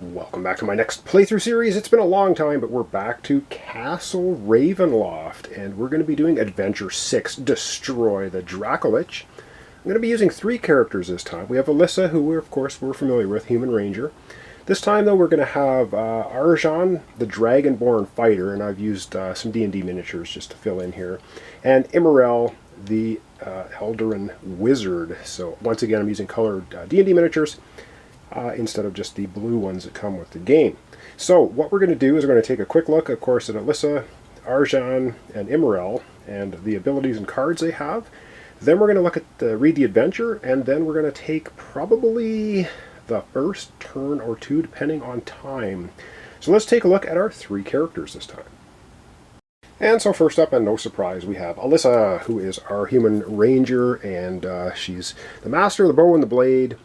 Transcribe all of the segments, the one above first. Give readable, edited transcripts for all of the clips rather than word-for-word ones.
Welcome back to my next playthrough series. It's been a long time, but we're back to Castle Ravenloft, and we're going to be doing Adventure 6, Destroy the Dracolich. I'm going to be using 3 characters this time. We have Alyssa, who we're familiar with, Human Ranger. This time, though, we're going to have Arjan, the Dragonborn Fighter, and I've used some D&D miniatures just to fill in here, and Immorel, the Eldarin Wizard. So once again, I'm using colored D&D miniatures, instead of just the blue ones that come with the game. So what we're going to do is we're going to take a quick look, of course, at Alyssa, Arjan, and Immorel, and the abilities and cards they have. Then we're going to look at read the adventure, and then we're going to take probably the first turn or two, depending on time. So let's take a look at our 3 characters this time. And so first up, and no surprise, we have Alyssa, who is our Human Ranger, and she's the master of the bow and the blade.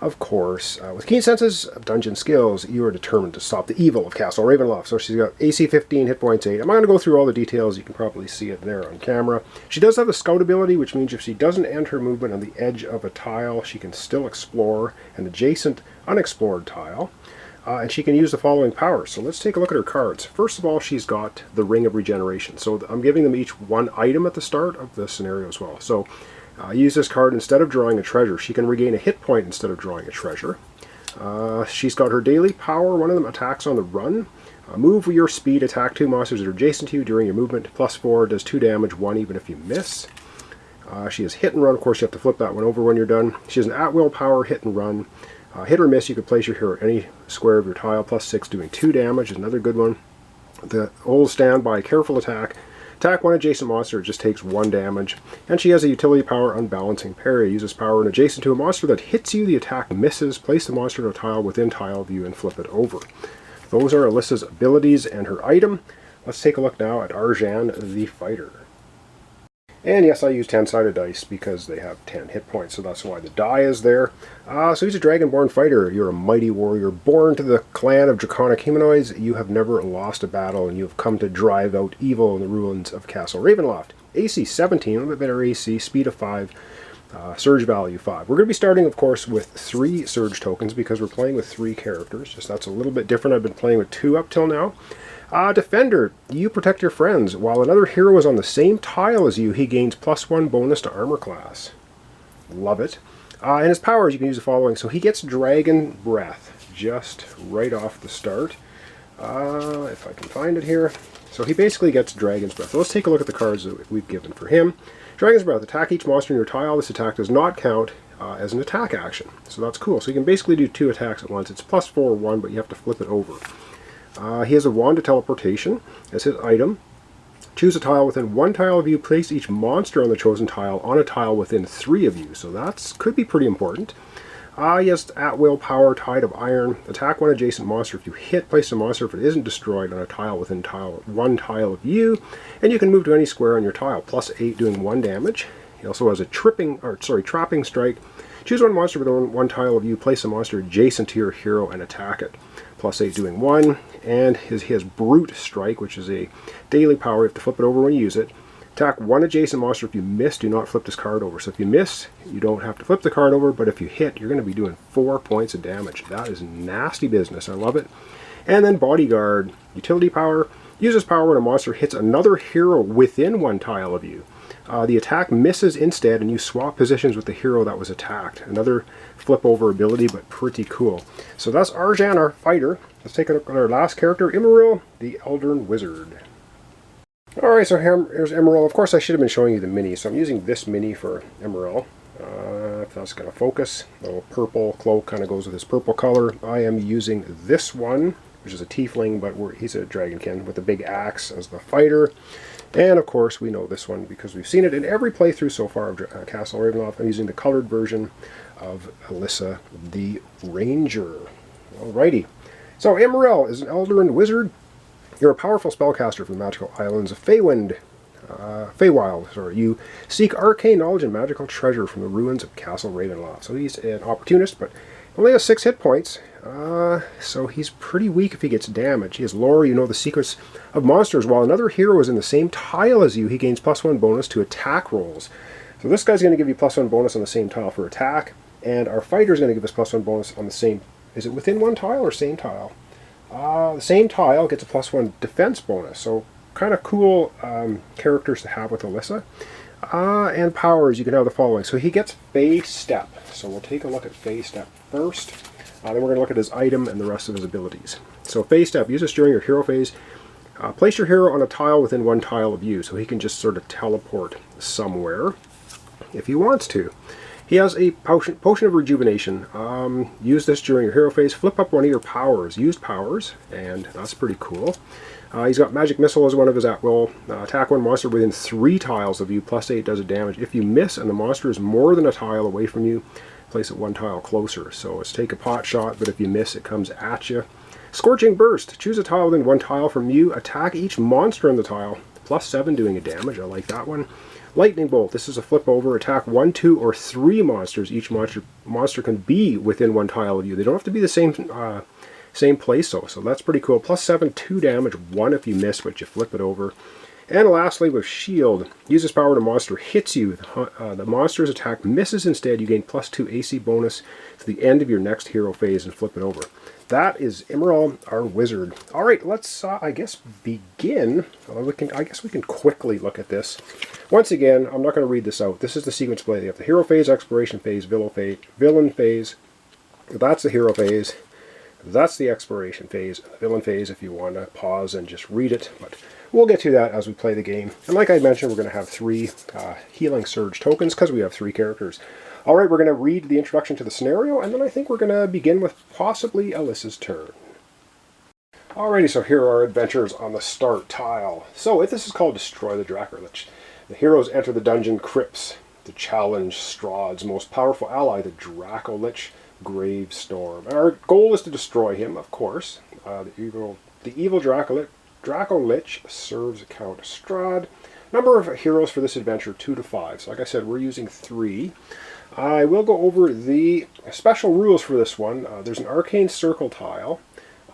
Of course, with keen senses of dungeon skills, you are determined to stop the evil of Castle Ravenloft. So she's got AC 15, hit points 8. I'm not going to go through all the details. You can probably see it there on camera. She does have a scout ability, which means if she doesn't end her movement on the edge of a tile, she can still explore an adjacent unexplored tile. And she can use the following powers. So let's take a look at her cards. First of all, she's got the Ring of Regeneration. So I'm giving them each one item at the start of the scenario as well. So use this card instead of drawing a treasure. She can regain a hit point instead of drawing a treasure. She's got her daily power. One of them attacks on the run. Move with your speed, attack 2 monsters that are adjacent to you during your movement. +4, does 2 damage, 1 even if you miss. She has hit and run. Of course, you have to flip that one over when you're done. She has an at-will power, hit and run. Hit or miss, you can place your hero at any square of your tile. +6, doing 2 damage is another good one. The old standby, careful attack. Attack one adjacent monster, it just takes 1 damage. And she has a utility power, Unbalancing Parry. Uses power when adjacent to a monster that hits you, the attack misses. Place the monster in a tile within tile view and flip it over. Those are Alyssa's abilities and her item. Let's take a look now at Arjan, the fighter. And yes, I use 10-sided dice because they have 10 hit points, so that's why the die is there. So he's a Dragonborn fighter. You're a mighty warrior born to the clan of draconic humanoids. You have never lost a battle, and you have come to drive out evil in the ruins of Castle Ravenloft. AC 17, a little bit better AC, speed of 5, surge value 5. We're going to be starting, of course, with 3 surge tokens because we're playing with 3 characters. Just that's a little bit different. I've been playing with 2 up till now. Defender, you protect your friends. While another hero is on the same tile as you, he gains +1 bonus to armor class. Love it. And his powers, you can use the following. So he gets Dragon Breath just right off the start. If I can find it here. So he basically gets Dragon's Breath. So let's take a look at the cards that we've given for him. Dragon's Breath, attack each monster in your tile. This attack does not count as an attack action. So that's cool. So you can basically do 2 attacks at once. It's +4 1, but you have to flip it over. He has a Wand of Teleportation as his item. Choose a tile within 1 tile of you. Place each monster on the chosen tile on a tile within 3 of you. So that could be pretty important. He has at-will power, Tide of Iron. Attack 1 adjacent monster. If you hit, place the monster if it isn't destroyed on a tile within 1 tile of you. And you can move to any square on your tile. +8, doing 1 damage. He also has a Trapping Strike. Choose 1 monster within 1 tile of you. Place a monster adjacent to your hero and attack it. +8, doing 1. And he has Brute Strike, which is a daily power. You have to flip it over when you use it. Attack 1 adjacent monster. If you miss, do not flip this card over. So if you miss, you don't have to flip the card over, but if you hit, you're going to be doing 4 points of damage. That is nasty business. I love it. And then Bodyguard, utility power. Uses power when a monster hits another hero within 1 tile of you. The attack misses instead, and you swap positions with the hero that was attacked. Another flip over ability, but pretty cool. So that's Arjan, our fighter. Let's take a look at our last character, Immorel, the Eldarin Wizard. Alright, so here's Immorel. Of course, I should have been showing you the mini, so I'm using this mini for Immorel. If that's going to focus. The little purple cloak kind of goes with his purple color. I am using this one, which is a tiefling, but he's a dragonkin with a big axe as the fighter. And of course, we know this one because we've seen it in every playthrough so far of Castle Ravenloft. I'm using the colored version of Alyssa, the Ranger. Alrighty. So, Immorel is an Eldarin Wizard. You're a powerful spellcaster from the magical islands of Feywild. You seek arcane knowledge and magical treasure from the ruins of Castle Ravenloft. So he's an opportunist, but only has 6 hit points. So he's pretty weak if he gets damaged. He has lore, you know the secrets of monsters. While another hero is in the same tile as you, he gains +1 bonus to attack rolls. So this guy's going to give you +1 bonus on the same tile for attack, and our fighter is going to give us +1 bonus on the same Is it within one tile or same tile? The same tile gets a +1 defense bonus, so kind of cool characters to have with Alyssa. And powers, you can have the following. So he gets Phase Step, so we'll take a look at Phase Step first. Then we're going to look at his item and the rest of his abilities. So Phase Step, use this during your hero phase. Place your hero on a tile within one tile of you, so he can just sort of teleport somewhere if he wants to. He has a potion of rejuvenation. Use this during your hero phase. Flip up one of your powers, used powers, and that's pretty cool. He's got Magic Missile as one of his at-will. Attack one monster within 3 tiles of you, +8 does it damage. If you miss and the monster is more than a tile away from you, place it 1 tile closer. So it's take a pot shot, but if you miss, it comes at you. Scorching Burst. Choose a tile within 1 tile from you. Attack each monster in the tile. +7 doing a damage. I like that one. Lightning Bolt. This is a flip over. Attack 1, 2, or 3 monsters. Each monster can be within 1 tile of you. They don't have to be the same place though, so that's pretty cool. +7, 2 damage, 1 if you miss, but you flip it over. And lastly, with Shield, use this power when a monster hits you. The monster's attack misses instead. You gain +2 AC bonus to the end of your next hero phase and flip it over. That is Emerald, our wizard. All right, let's, I guess, begin. I guess we can quickly look at this. Once again, I'm not going to read this out. This is the sequence play. You have the hero phase, exploration phase, villain phase. That's the hero phase. That's the exploration phase, the villain phase, if you want to pause and just read it. But we'll get to that as we play the game. And like I mentioned, we're going to have 3 Healing Surge tokens because we have 3 characters. All right, we're going to read the introduction to the scenario, and then I think we're going to begin with possibly Alyssa's turn. Alrighty, so here are our adventures on the start tile. So this is called Destroy the Dracolich. The heroes enter the dungeon crypts to challenge Strahd's most powerful ally, the Dracolich Gravestorm. Our goal is to destroy him, of course. The evil Dracolich serves Count Strahd. Number of heroes for this adventure, 2 to 5. So like I said, we're using 3. I will go over the special rules for this one. There's an arcane circle tile,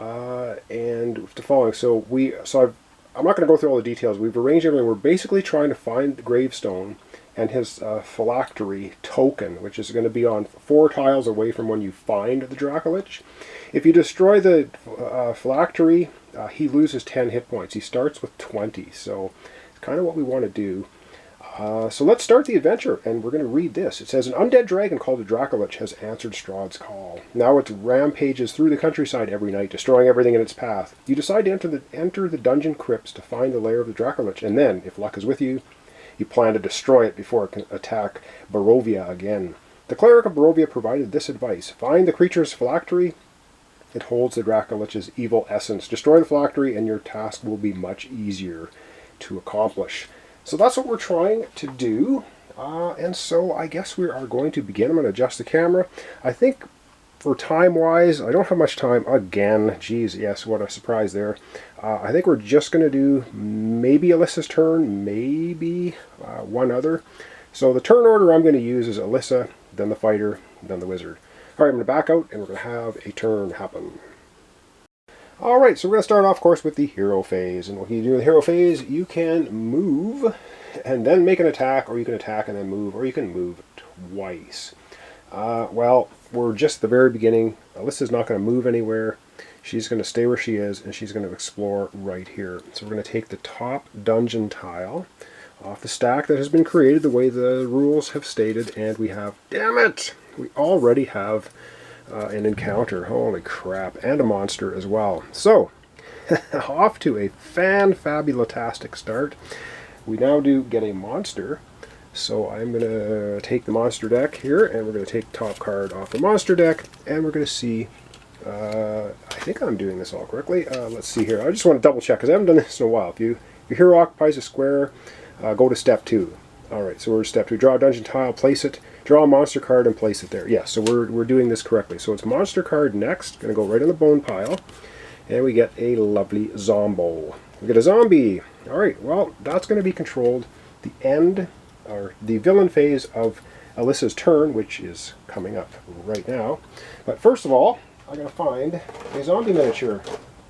and the following. I'm not going to go through all the details. We've arranged everything. We're basically trying to find the gravestone and his phylactery token, which is going to be on 4 tiles away from when you find the Dracolich. If you destroy the phylactery, he loses 10 hit points. He starts with 20, so it's kind of what we want to do. So let's start the adventure, and we're going to read this. It says, an undead dragon called the Dracolich has answered Strahd's call. Now it rampages through the countryside every night, destroying everything in its path. You decide to enter the dungeon crypts to find the lair of the Dracolich, and then, if luck is with you, you plan to destroy it before it can attack Barovia again. The cleric of Barovia provided this advice. Find the creature's phylactery. It holds the Dracolich's evil essence. Destroy the phylactery, and your task will be much easier to accomplish. So that's what we're trying to do, and so I guess we are going to begin. I'm going to adjust the camera. I think for time-wise, I don't have much time again. Geez, yes, what a surprise there. I think we're just going to do maybe Alyssa's turn, maybe one other. So the turn order I'm going to use is Alyssa, then the fighter, then the wizard. All right, I'm going to back out, and we're going to have a turn happen. Alright, so we're going to start off, of course, with the hero phase. And what you do in the hero phase, you can move and then make an attack, or you can attack and then move, or you can move twice. Well, we're just at the very beginning. Alyssa's not going to move anywhere. She's going to stay where she is, and she's going to explore right here. So we're going to take the top dungeon tile off the stack that has been created the way the rules have stated, and we have, damn it, we already have an encounter, holy crap, and a monster as well. So, off to a fan-fabulotastic start. We now do get a monster, so I'm going to take the monster deck here, and we're going to take the top card off the monster deck, and we're going to see, I think I'm doing this all correctly. Let's see here, I just want to double check, because I haven't done this in a while. If your hero occupies a square, go to step 2. Alright, so we're step 2. Draw a dungeon tile, place it, draw a monster card, and place it there. Yeah, so we're doing this correctly. So it's monster card next. Going to go right on the bone pile. And we get a lovely zombo. We get a zombie. Alright, well, that's going to be controlled the end, or the villain phase of Alyssa's turn, which is coming up right now. But first of all, I'm going to find a zombie miniature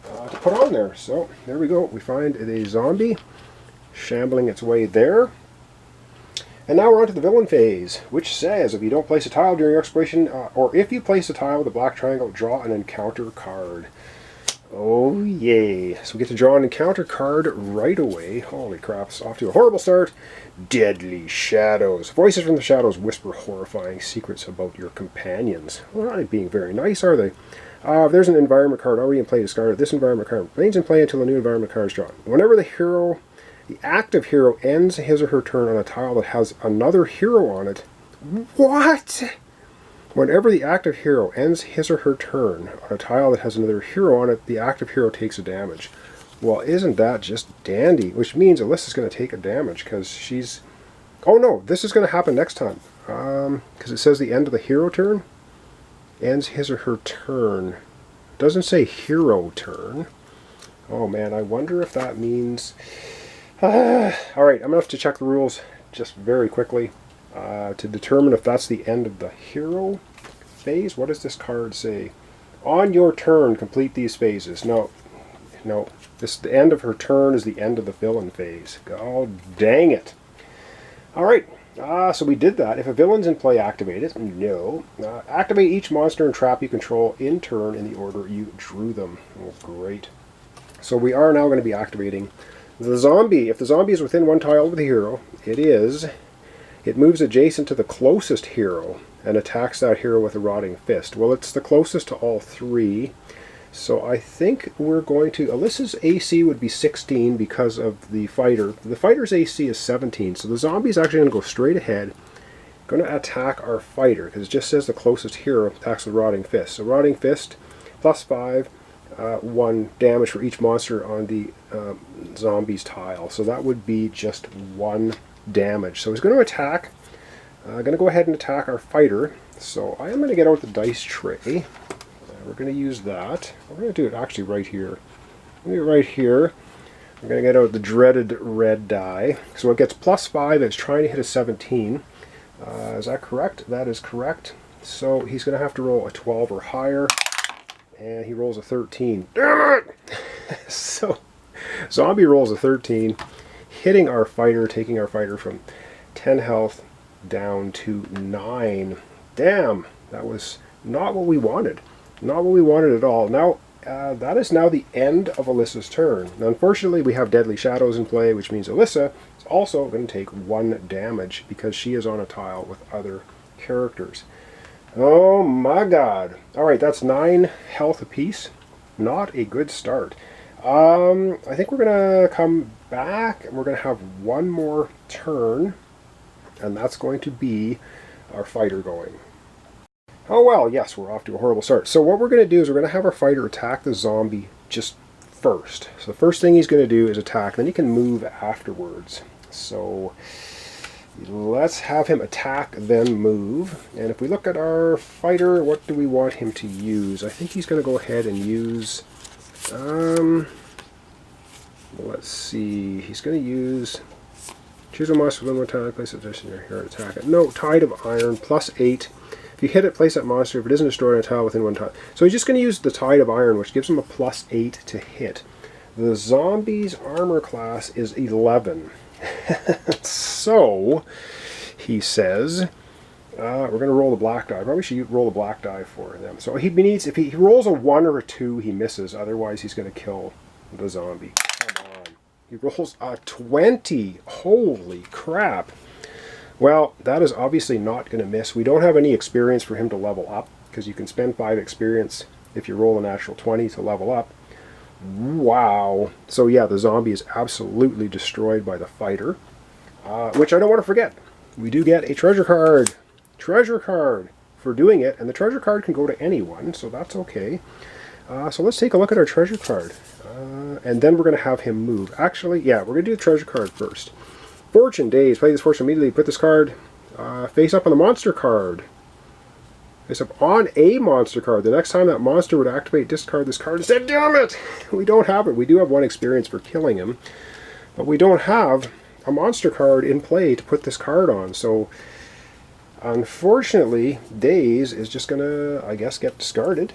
to put on there. So there we go. We find a zombie shambling its way there. And now we're on to the villain phase, which says if you don't place a tile during your exploration, or if you place a tile with a black triangle, draw an encounter card. Oh yay. So we get to draw an encounter card right away. Holy crap, it's off to a horrible start. Deadly Shadows. Voices from the shadows whisper horrifying secrets about your companions. Well, not being very nice, are they? If there's an environment card already in play, discarded. This environment card remains in play until a new environment card is drawn. Whenever the active hero ends his or her turn on a tile that has another hero on it. What? Whenever the active hero ends his or her turn on a tile that has another hero on it, the active hero takes a damage. Well, isn't that just dandy? Which means Alyssa's going to take a damage because she's... Oh no, this is going to happen next time. Because it says the end of the hero turn. Ends his or her turn. It doesn't say hero turn. Oh man, I wonder if that means... Alright, I'm going to have to check the rules just very quickly to determine if that's the end of the hero phase. What does this card say? On your turn, complete these phases. No. The end of her turn is the end of the villain phase. Oh, dang it. Alright, so we did that. If a villain's in play, activate it. No. Activate each monster and trap you control in turn in the order you drew them. Oh, great. So we are now going to be activating the zombie. If the zombie is within one tile of the hero, it moves adjacent to the closest hero and attacks that hero with a rotting fist. Well, it's the closest to all three, so I think we're going to... Alyssa's AC would be 16 because of the fighter. The fighter's AC is 17, so the zombie is actually going to go straight ahead, going to attack our fighter, because it just says the closest hero attacks with rotting fist. So rotting fist, +5, 1 damage for each monster on the zombie's tile. So that would be just 1 damage. So he's going to attack. Going to go ahead and attack our fighter. So I am going to get out the dice tray. We're going to use that. We're going to do it actually right here. Right here. I'm going to get out the dreaded red die. So it gets +5. It's trying to hit a 17. Is that correct? That is correct. So he's going to have to roll a 12 or higher. And he rolls a 13. Damn it! So, zombie rolls a 13, hitting our fighter, taking our fighter from 10 health down to 9. Damn, that was not what we wanted. Not what we wanted at all. Now, that is now the end of Alyssa's turn. Now, unfortunately, we have Deadly Shadows in play, which means Alyssa is also going to take 1 damage because she is on a tile with other characters. Oh my god. Alright, that's 9 health apiece. Not a good start. I think we're going to come back and we're going to have 1 more turn. And that's going to be our fighter going. Oh well, yes, we're off to a horrible start. So what we're going to do is we're going to have our fighter attack the zombie just first. So the first thing he's going to do is attack, then he can move afterwards. So... let's have him attack, then move. And if we look at our fighter, what do we want him to use? I think he's going to go ahead and use... let's see. He's going to use... choose a monster with one time, place it in your hero, attack it. No, Tide of Iron, +8. If you hit it, place that monster. If it isn't destroyed on a tile within 1 tile. So he's just going to use the Tide of Iron, which gives him a +8 to hit. The zombie's armor class is 11. So, he says, we're going to roll the black die. Probably should roll the black die for them. So he needs, if he rolls a 1 or a 2, he misses. Otherwise, he's going to kill the zombie. Come on. He rolls a 20. Holy crap. Well, that is obviously not going to miss. We don't have any experience for him to level up, because you can spend 5 experience if you roll a natural 20 to level up. Wow. So yeah, the zombie is absolutely destroyed by the fighter, which I don't want to forget. We do get a treasure card. Treasure card for doing it, and the treasure card can go to anyone, so that's okay. So let's take a look at our treasure card, and then we're going to have him move. Actually, yeah, we're going to do the treasure card first. Fortune Days. Play this fortune immediately. Put this card face up on the monster card. Face up on a monster card. The next time that monster would activate, discard this card instead. Damn it! We don't have it. We do have 1 experience for killing him, but we don't have a monster card in play to put this card on. So, unfortunately, Days is just going to, I guess, get discarded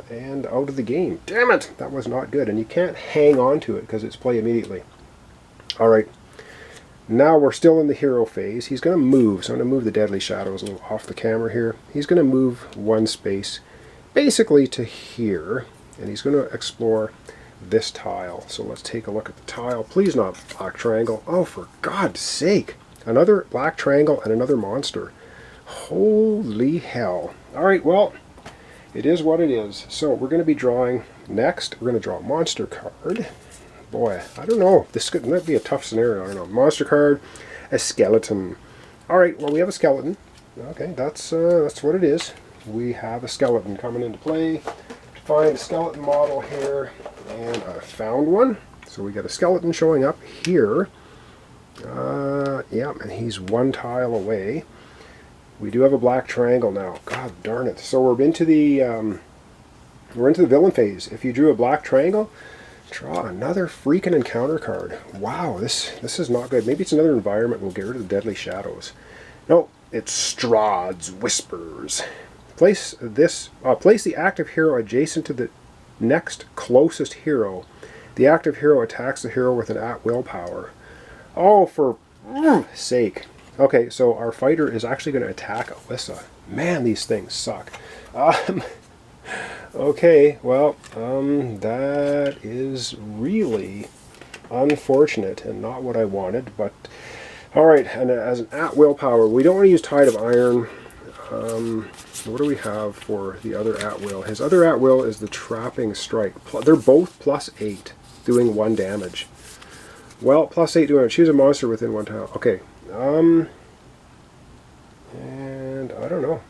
and out of the game. Damn it! That was not good, and you can't hang on to it because it's play immediately. Alright. Now we're still in the hero phase. He's going to move, so I'm going to move the Deadly Shadows a little off the camera here. He's going to move one space basically to here, and he's going to explore this tile. So let's take a look at the tile. Please not black triangle. Oh, for God's sake. Another black triangle and another monster. Holy hell. Alright, well, it is what it is. So we're going to be drawing next. We're going to draw a monster card. Boy, I don't know. This might be a tough scenario. I don't know. Monster card, a skeleton. Alright, well, we have a skeleton. Okay, that's what it is. We have a skeleton coming into play. Find a skeleton model here, and I found one. So we got a skeleton showing up here. Yeah, and he's one tile away. We do have a black triangle now. God darn it. So we're into the villain phase. If you drew a black triangle, draw another freaking encounter card. Wow, this is not good. Maybe it's another environment. We'll get rid of the Deadly Shadows. No, it's Strahd's Whispers. Place the active hero adjacent to the next closest hero. The active hero attacks the hero with an at-will power. Oh, for sake. Okay, so our fighter is actually going to attack Alyssa. Man, these things suck. Okay, well, that is really unfortunate and not what I wanted, but alright, and as an at-will power, we don't want to use Tide of Iron. What do we have for the other at-will? His other at-will is the Trapping Strike. They're both +8, doing 1 damage. Well, +8 doing it. Choose a monster within 1 tile. Okay, and I don't know.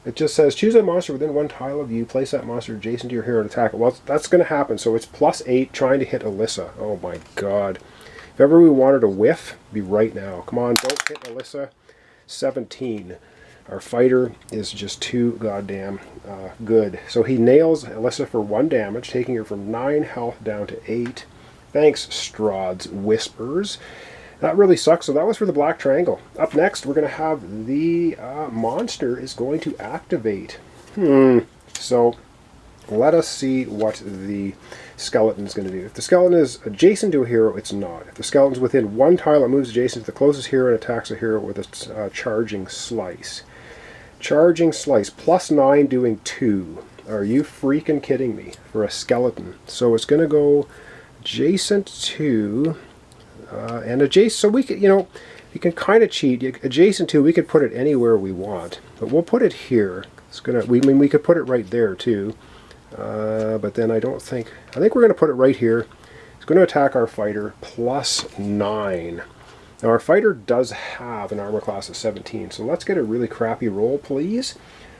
It just says, choose a monster within 1 tile of you, place that monster adjacent to your hero and attack it. Well, that's going to happen, so it's +8 trying to hit Alyssa. Oh my god. If ever we wanted a whiff, it'd be right now. Come on, don't hit Alyssa. 17. Our fighter is just too goddamn good. So he nails Alyssa for 1 damage, taking her from 9 health down to 8. Thanks, Strahd's Whispers. That really sucks. So that was for the black triangle. Up next, we're going to have the monster is going to activate. So let us see what the skeleton is going to do. If the skeleton is adjacent to a hero, it's not. If the skeleton is within 1 tile, it moves adjacent to the closest hero and attacks a hero with a charging slice. Charging slice, +9 doing 2. Are you freaking kidding me? For a skeleton. So it's going to go adjacent to... and adjacent, so we could, you can kind of cheat. Adjacent to, we could put it anywhere we want, but we'll put it here. It's gonna. We could put it right there too, but then I think we're gonna put it right here. It's going to attack our fighter +9. Now our fighter does have an armor class of 17, so let's get a really crappy roll, please.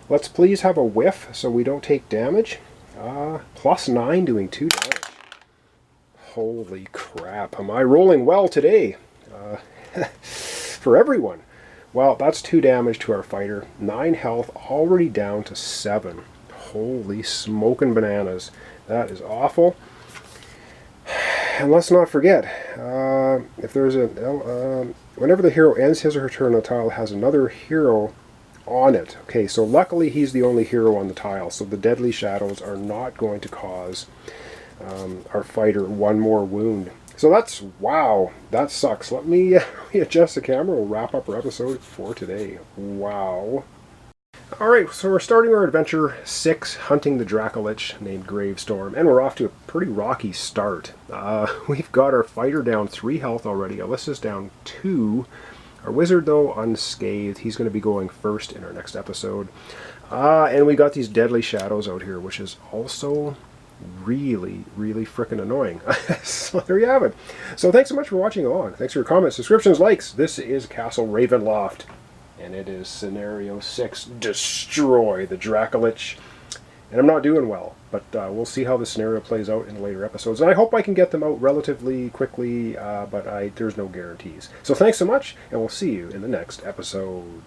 Let's please have a whiff so we don't take damage. +9 doing 2 damage. Holy crap, am I rolling well today? For everyone. Well, that's 2 damage to our fighter. 9 health, already down to 7. Holy smoking bananas. That is awful. And let's not forget, if there's whenever the hero ends his or her turn on a tile, has another hero on it. Okay, so luckily he's the only hero on the tile, so the Deadly Shadows are not going to cause our fighter 1 more wound. So that's, wow, that sucks. Let me adjust the camera. We'll wrap up our episode for today. Wow. Alright, so we're starting our adventure 6, hunting the Dracolich named Gravestorm, and we're off to a pretty rocky start. We've got our fighter down 3 health already, Alyssa's down 2, our wizard though unscathed. He's going to be going first in our next episode. And we got these Deadly Shadows out here, which is also really, really frickin' annoying. So there you have it. So thanks so much for watching along. Thanks for your comments, subscriptions, likes. This is Castle Ravenloft. And it is Scenario 6, Destroy the Dracolich. And I'm not doing well, but we'll see how the scenario plays out in later episodes. And I hope I can get them out relatively quickly, but there's no guarantees. So thanks so much, and we'll see you in the next episode.